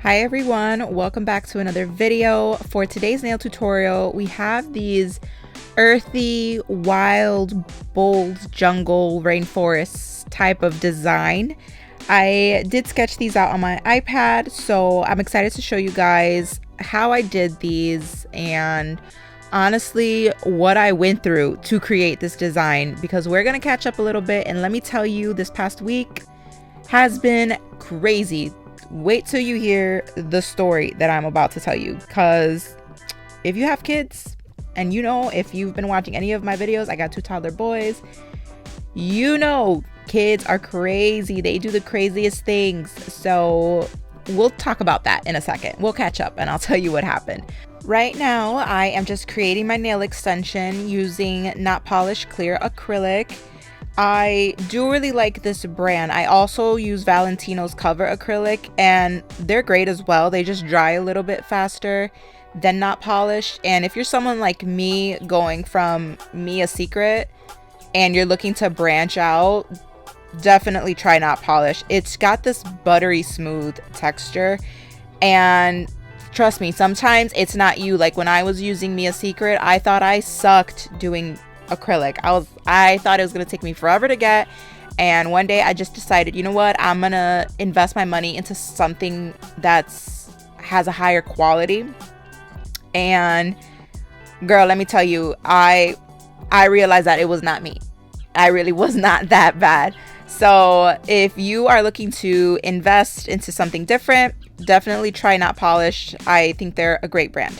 Hi everyone, welcome back to another video. For today's nail tutorial, we have these earthy, wild, bold, jungle, rainforest type of design. I did sketch these out on my iPad, so I'm excited to show you guys how I did these and honestly what I went through to create this design, because we're gonna catch up a little bit. And let me tell you, this past week has been crazy. Wait till you hear the story that I'm about to tell you, because if you have kids, and you know, if you've been watching any of my videos, I got 2 toddler boys, you know kids are crazy. They do the craziest things. So we'll talk about that in a second. We'll catch up and I'll tell you what happened. Right now I am just creating my nail extension using not polished clear acrylic. I do really like this brand. I also use Valentino's cover acrylic and they're great as well. They just dry a little bit faster than not polished. And if you're someone like me going from a secret and you're looking to branch out, definitely try not polished. It's got this buttery smooth texture, and trust me, sometimes it's not you. Like when I was using a secret, I thought I sucked doing acrylic. I thought it was gonna take me forever to get, and one day I just decided, you know what, I'm gonna invest my money into something has a higher quality. And girl, let me tell you, I realized that it was not me. I really was not that bad. So if you are looking to invest into something different, definitely try not polished. I think they're a great brand.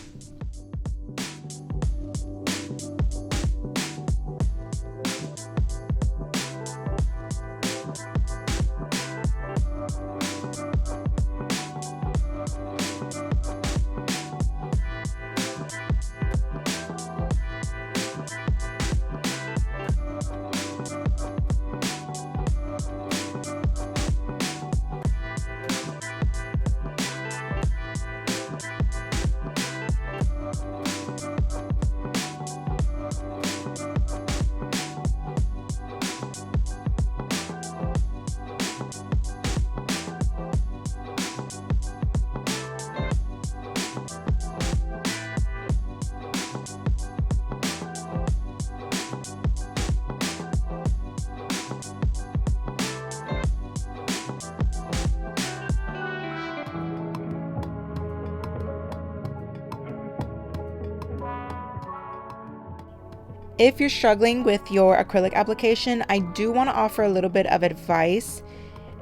If you're struggling with your acrylic application, I do want to offer a little bit of advice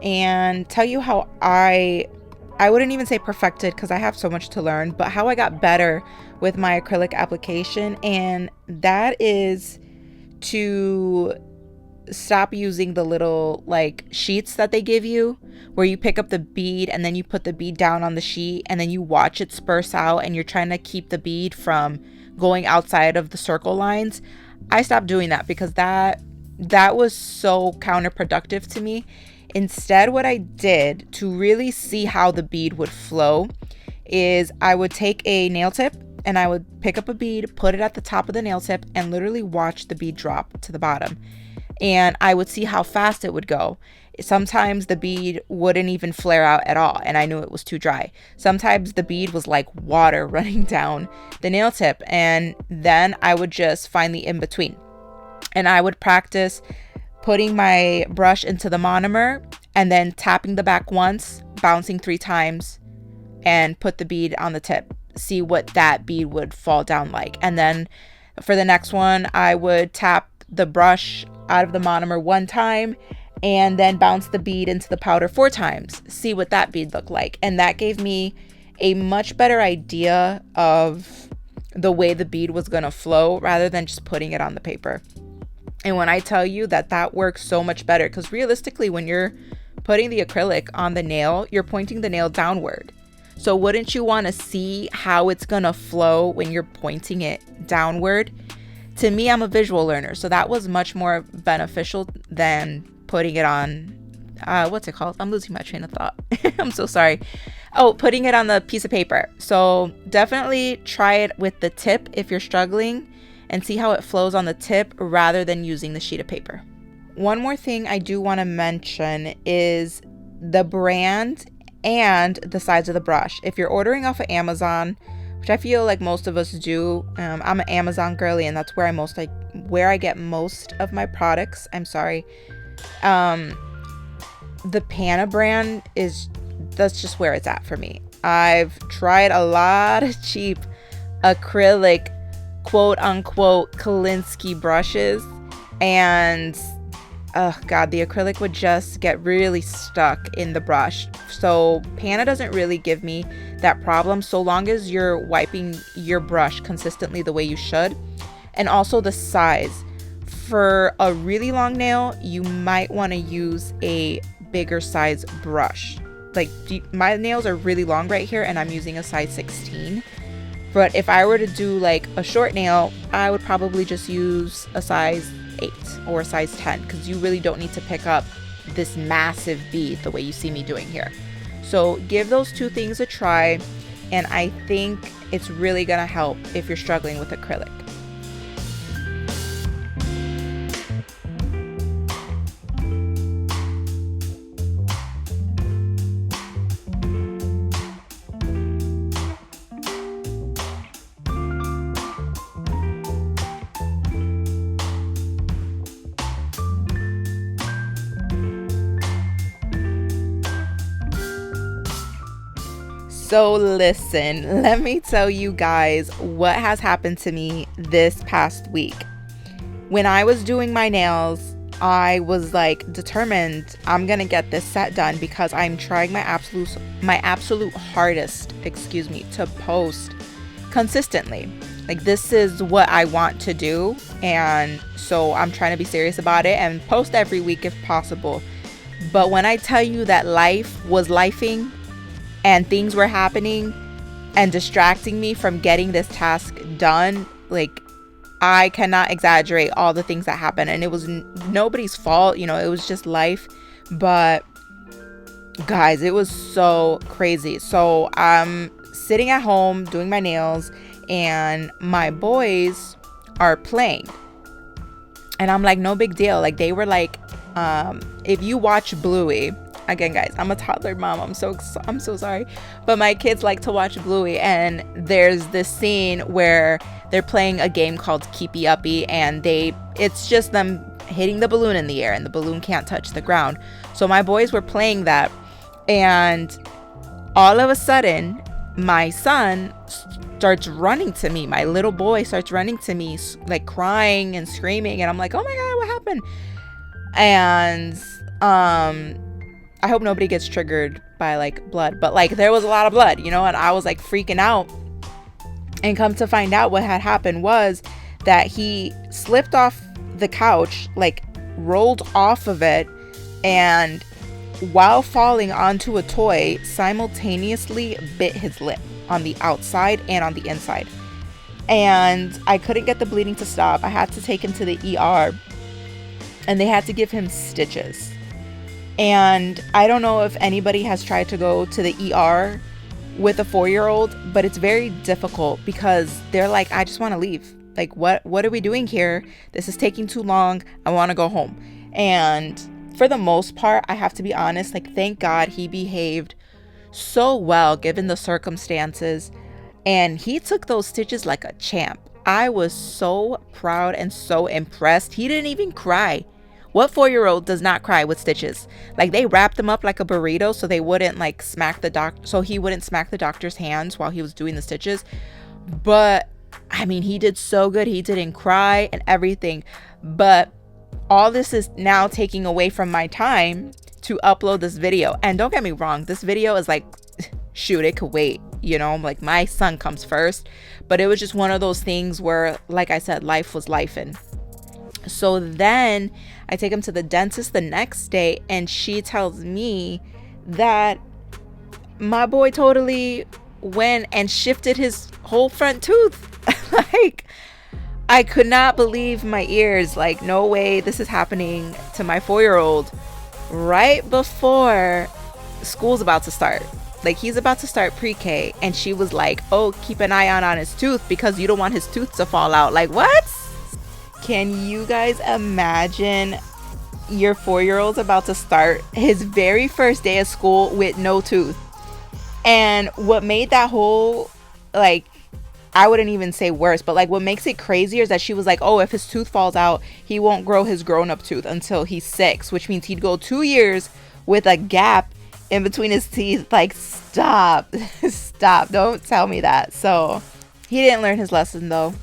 and tell you how I wouldn't even say perfected because I have so much to learn, but how I got better with my acrylic application. And that is to stop using the little like sheets that they give you, where you pick up the bead and then you put the bead down on the sheet and then you watch it spurse out and you're trying to keep the bead from going outside of the circle lines. I stopped doing that because that was so counterproductive to me. Instead, what I did to really see how the bead would flow is I would take a nail tip and I would pick up a bead, put it at the top of the nail tip, and literally watch the bead drop to the bottom. And I would see how fast it would go. Sometimes the bead wouldn't even flare out at all, and I knew it was too dry. Sometimes the bead was like water running down the nail tip, and then I would just find the in-between. And I would practice putting my brush into the monomer and then tapping the back once, bouncing 3 times, and put the bead on the tip. See what that bead would fall down like. And then for the next one, I would tap the brush out of the monomer 1 time and then bounce the bead into the powder 4 times. See what that bead looked like. And that gave me a much better idea of the way the bead was gonna flow rather than just putting it on the paper. And when I tell you that works so much better, because realistically when you're putting the acrylic on the nail, you're pointing the nail downward. So wouldn't you want to see how it's gonna flow when you're pointing it downward? To me, I'm a visual learner, so that was much more beneficial than putting it on, what's it called? I'm losing my train of thought. I'm so sorry. Oh, putting it on the piece of paper. So definitely try it with the tip if you're struggling and see how it flows on the tip rather than using the sheet of paper. One more thing I do want to mention is the brand and the size of the brush. If you're ordering off of Amazon, which I feel like most of us do, I'm an Amazon girly, and that's where I get most of my products. I'm sorry. The Pana brand that's just where it's at for me. I've tried a lot of cheap acrylic, quote unquote, Kolinsky brushes, and oh god, the acrylic would just get really stuck in the brush. So Pana doesn't really give me that problem, so long as you're wiping your brush consistently the way you should. And also the size. For a really long nail, you might want to use a bigger size brush. Like, my nails are really long right here, and I'm using a size 16. But if I were to do like a short nail, I would probably just use a size 8 or a size 10, because you really don't need to pick up this massive bead the way you see me doing here. So give those two things a try, and I think it's really gonna help if you're struggling with acrylic. So listen, let me tell you guys what has happened to me this past week. When I was doing my nails, I was like determined I'm gonna get this set done, because I'm trying my absolute hardest, to post consistently. Like, this is what I want to do, and so I'm trying to be serious about it and post every week if possible. But when I tell you that life was lifing, and things were happening and distracting me from getting this task done, like, I cannot exaggerate all the things that happened. And it was nobody's fault, it was just life. But guys, it was so crazy. So I'm sitting at home doing my nails, and my boys are playing, and I'm like, no big deal. Like, they were like, if you watch Bluey, again, guys, I'm a toddler mom, I'm so sorry, but my kids like to watch Bluey, and there's this scene where they're playing a game called Keepy Uppy, and it's just them hitting the balloon in the air, and the balloon can't touch the ground. So my boys were playing that, and all of a sudden my son starts running to me. My little boy starts running to me, like crying and screaming, and I'm like, oh my god, what happened? And I hope nobody gets triggered by like blood, but like there was a lot of blood, and I was like freaking out. And come to find out, what had happened was that he slipped off the couch, like rolled off of it, and while falling onto a toy, simultaneously bit his lip on the outside and on the inside. And I couldn't get the bleeding to stop. I had to take him to the ER, and they had to give him stitches. And I don't know if anybody has tried to go to the ER with a 4-year-old, but it's very difficult, because they're like, I just want to leave. Like, what are we doing here? This is taking too long. I want to go home. And for the most part, I have to be honest, like, thank God he behaved so well given the circumstances, and he took those stitches like a champ. I was so proud and so impressed. He didn't even cry. What 4-year-old does not cry with stitches? Like, they wrapped them up like a burrito so they wouldn't like he wouldn't smack the doctor's hands while he was doing the stitches. But I mean, he did so good. He didn't cry and everything. But all this is now taking away from my time to upload this video. And don't get me wrong, this video is like, shoot, it could wait. Like, my son comes first. But it was just one of those things where, like I said, life was lifing. So then I take him to the dentist the next day, and she tells me that my boy totally went and shifted his whole front tooth. Like, I could not believe my ears. Like, no way this is happening to my 4-year-old right before school's about to start. Like, he's about to start pre-K, and she was like, oh, keep an eye on his tooth, because you don't want his tooth to fall out. Like, what? Can you guys imagine your 4-year-old's about to start his very first day of school with no tooth? And what made that whole, like, I wouldn't even say worse, but like what makes it crazier is that she was like, oh, if his tooth falls out, he won't grow his grown-up tooth until he's 6, which means he'd go 2 years with a gap in between his teeth. Like, stop. Stop. Don't tell me that. So he didn't learn his lesson though.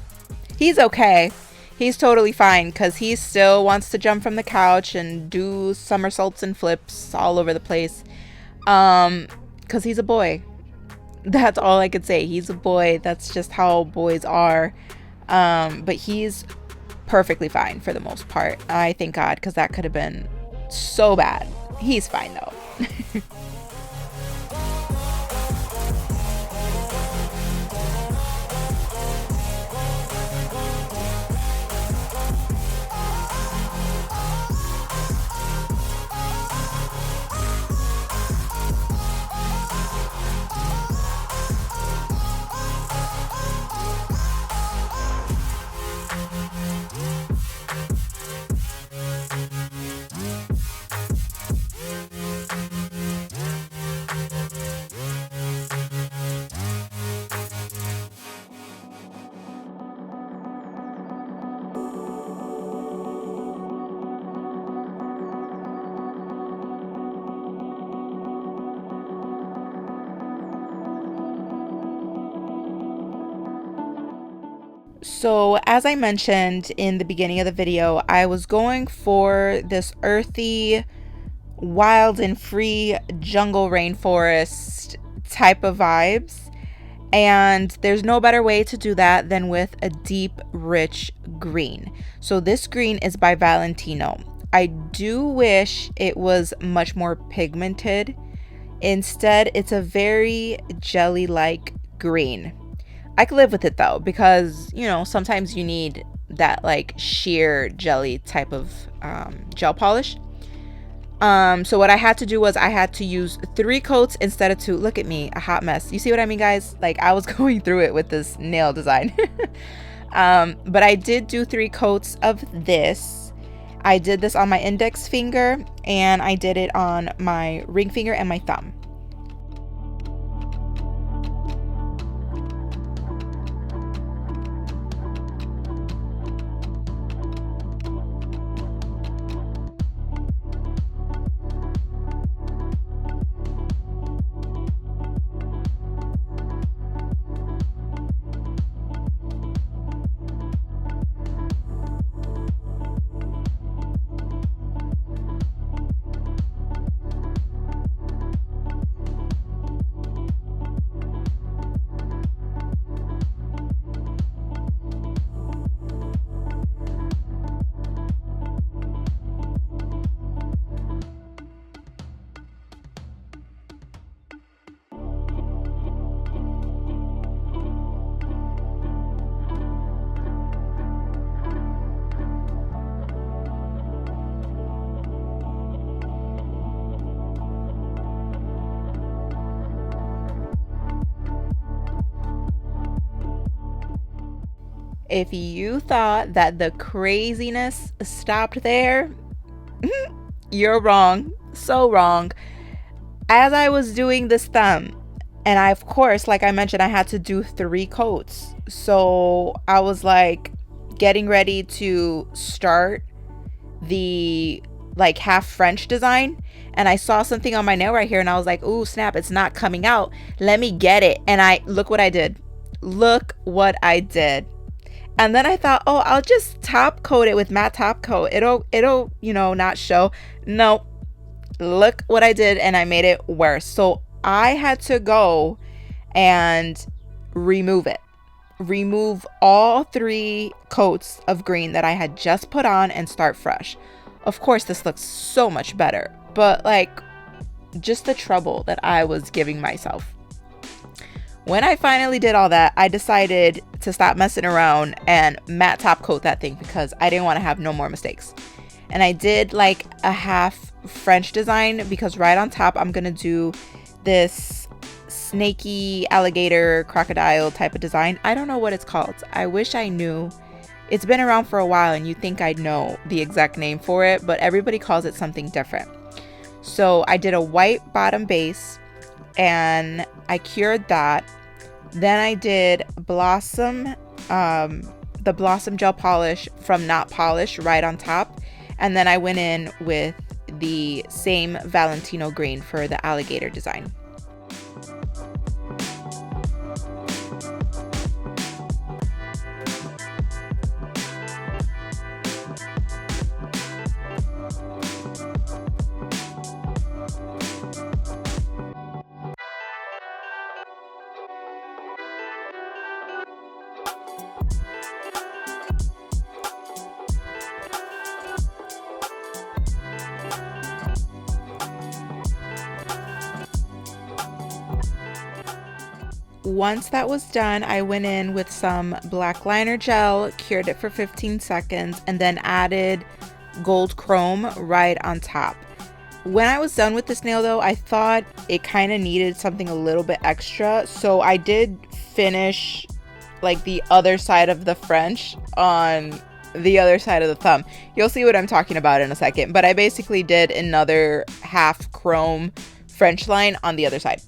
He's okay. He's totally fine because he still wants to jump from the couch and do somersaults and flips all over the place. Because he's a boy. That's all I could say. He's a boy. That's just how boys are. But he's perfectly fine for the most part. I thank God, because that could have been so bad. He's fine though. So as I mentioned in the beginning of the video, I was going for this earthy, wild and free jungle rainforest type of vibes. And there's no better way to do that than with a deep, rich green. So this green is by Valentino. I do wish it was much more pigmented. Instead, it's a very jelly-like green. I could live with it though, because, you know, sometimes you need that like sheer jelly type of gel polish. So what I had to do was I had to use 3 coats instead of 2. Look at me, a hot mess. You see what I mean, guys? Like, I was going through it with this nail design. But I did do 3 coats of this. I did this on my index finger, and I did it on my ring finger and my thumb. If you thought that the craziness stopped there, you're wrong. So wrong. As I was doing this thumb, and I, of course, like I mentioned, I had to do 3 coats. So I was like getting ready to start the like half French design, and I saw something on my nail right here, and I was like, ooh, snap, it's not coming out. Let me get it. And look what I did. Look what I did. And then I thought, oh, I'll just top coat it with matte top coat. It'll, you know, not show. No, look what I did, and I made it worse. So I had to go and remove it. Remove all 3 coats of green that I had just put on and start fresh. Of course, this looks so much better, but like just the trouble that I was giving myself. When I finally did all that, I decided to stop messing around and matte top coat that thing because I didn't want to have no more mistakes. And I did like a half French design because right on top I'm going to do this snaky alligator crocodile type of design. I don't know what it's called. I wish I knew. It's been around for a while and you think I'd know the exact name for it, but everybody calls it something different. So I did a white bottom base, and I cured that. Then I did Blossom, the Blossom gel polish from Not Polish right on top. And then I went in with the same Valentino green for the alligator design. Once that was done, I went in with some black liner gel, cured it for 15 seconds, and then added gold chrome right on top. When I was done with this nail though, I thought it kind of needed something a little bit extra, so I did finish like the other side of the French on the other side of the thumb. You'll see what I'm talking about in a second, but I basically did another half chrome French line on the other side.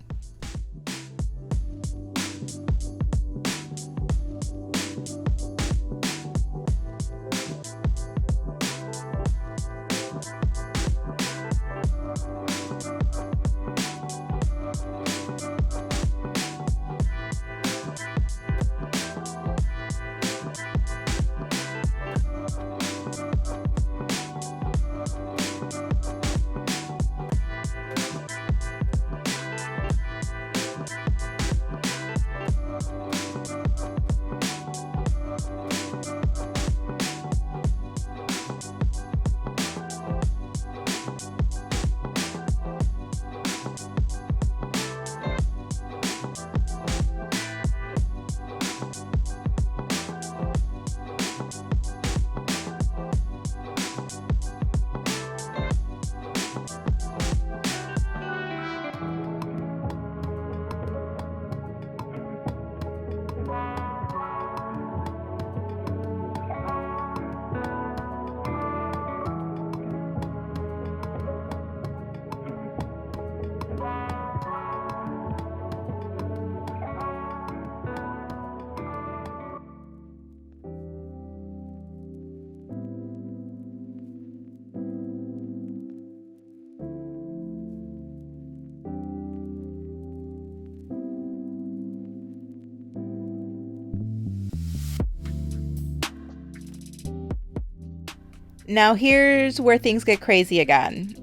Now here's where things get crazy again.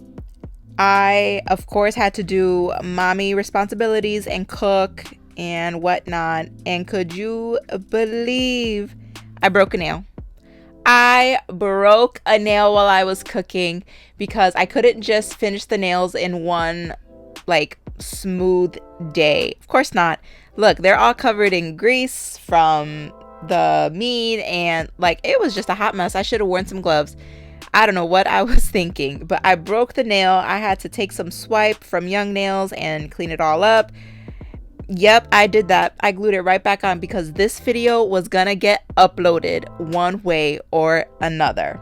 I, of course, had to do mommy responsibilities and cook and whatnot. And could you believe I broke a nail? I broke a nail while I was cooking because I couldn't just finish the nails in one, like, smooth day. Of course not. Look, they're all covered in grease from the meat, and like it was just a hot mess. I should have worn some gloves. I don't know what I was thinking, but I broke the nail. I had to take some swipe from Young Nails and clean it all up. Yep, I did that. I glued it right back on because this video was gonna get uploaded one way or another.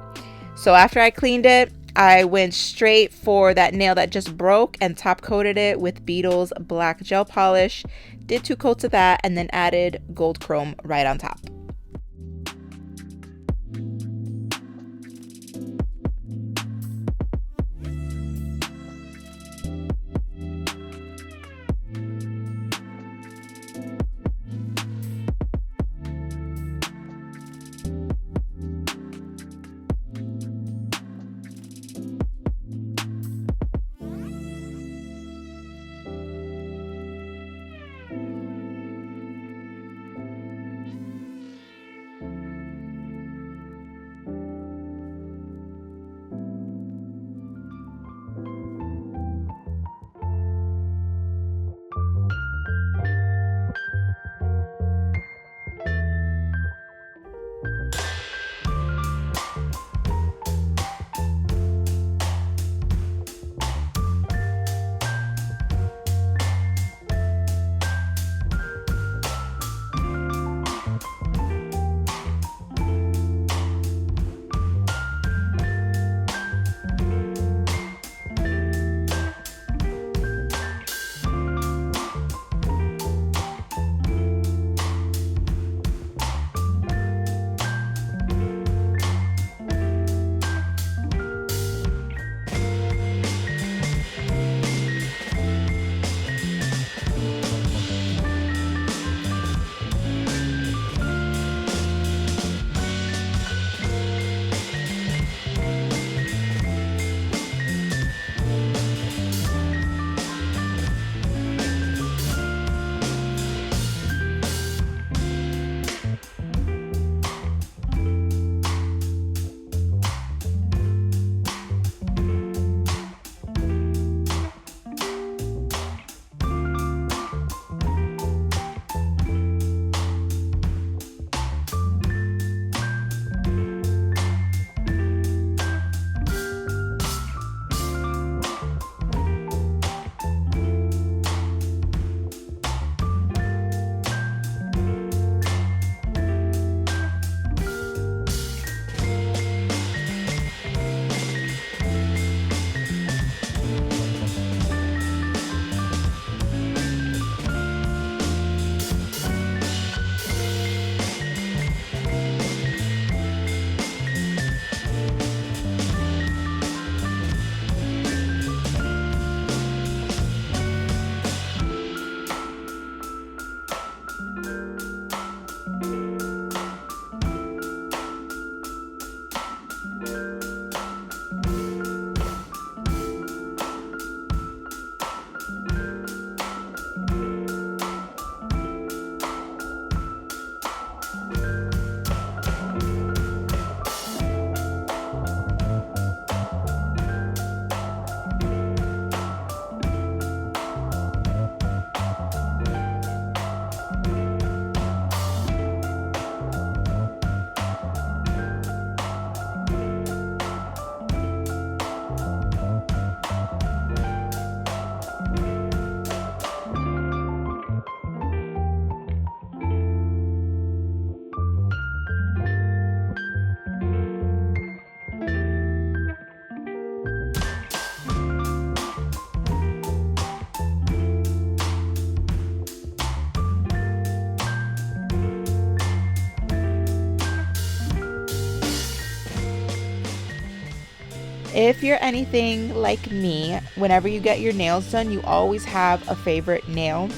So after I cleaned it, I went straight for that nail that just broke and top coated it with Beetle's black gel polish. Did 2 coats of that and then added gold chrome right on top. If you're anything like me, whenever you get your nails done, you always have a favorite nail.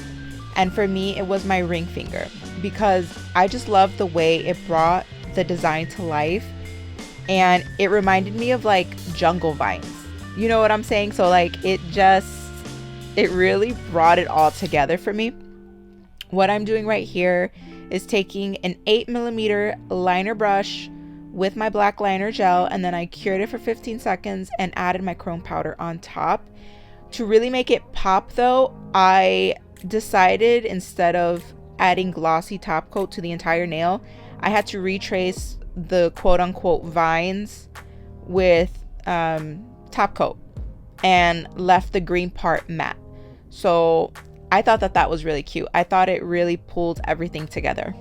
And for me, it was my ring finger, because I just loved the way it brought the design to life. And it reminded me of like jungle vines. You know what I'm saying? So like it really brought it all together for me. What I'm doing right here is taking an 8mm liner brush with my black liner gel, and then I cured it for 15 seconds and added my chrome powder on top. To really make it pop though, I decided instead of adding glossy top coat to the entire nail, I had to retrace the quote-unquote vines with top coat and left the green part matte. So I thought that was really cute. I thought it really pulled everything together.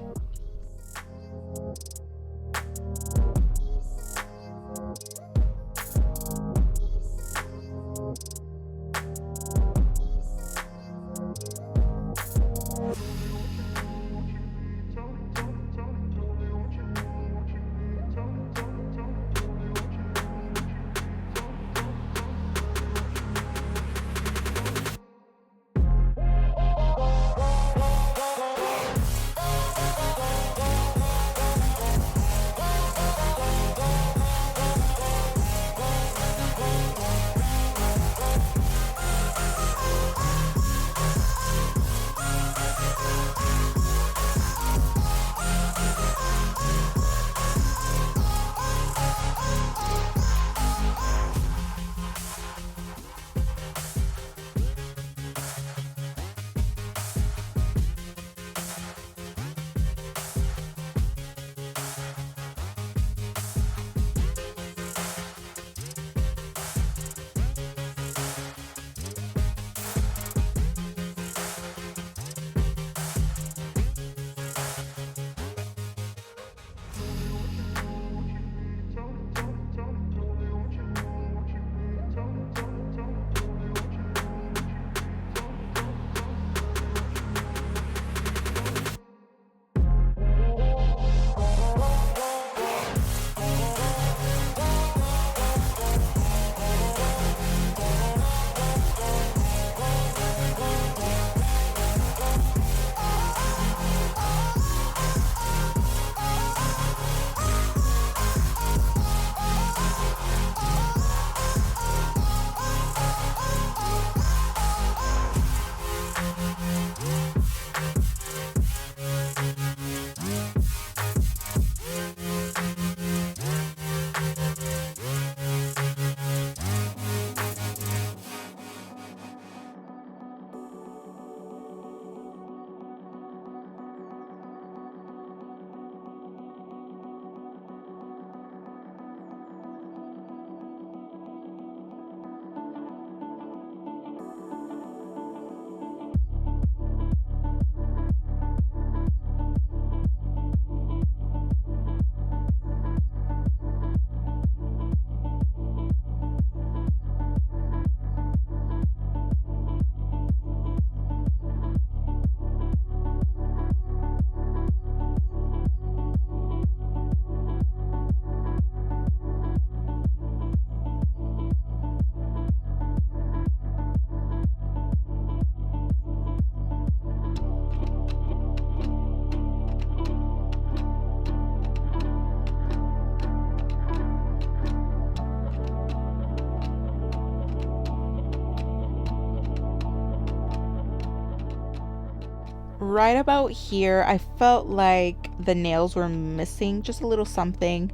Right about here, I felt like the nails were missing just a little something.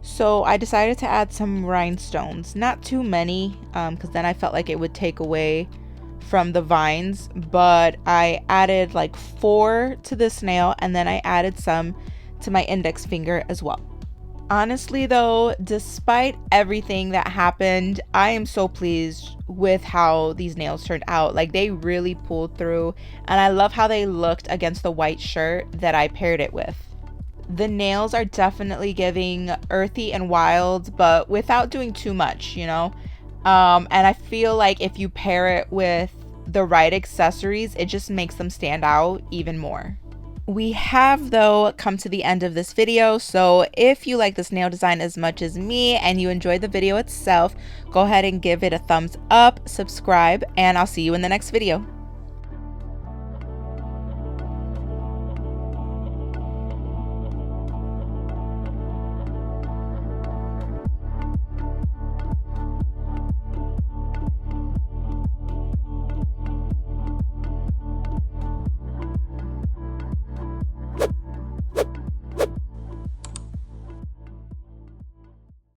So I decided to add some rhinestones, not too many, because then I felt like it would take away from the vines, but I added like 4 to this nail, and then I added some to my index finger as well. Honestly though, despite everything that happened, I am so pleased with how these nails turned out. Like, they really pulled through, and I love how they looked against the white shirt that I paired it with. The nails are definitely giving earthy and wild, but without doing too much, you know? And I feel like if you pair it with the right accessories, it just makes them stand out even more. We have, though, come to the end of this video, so if you like this nail design as much as me and you enjoyed the video itself, go ahead and give it a thumbs up, subscribe, and I'll see you in the next video.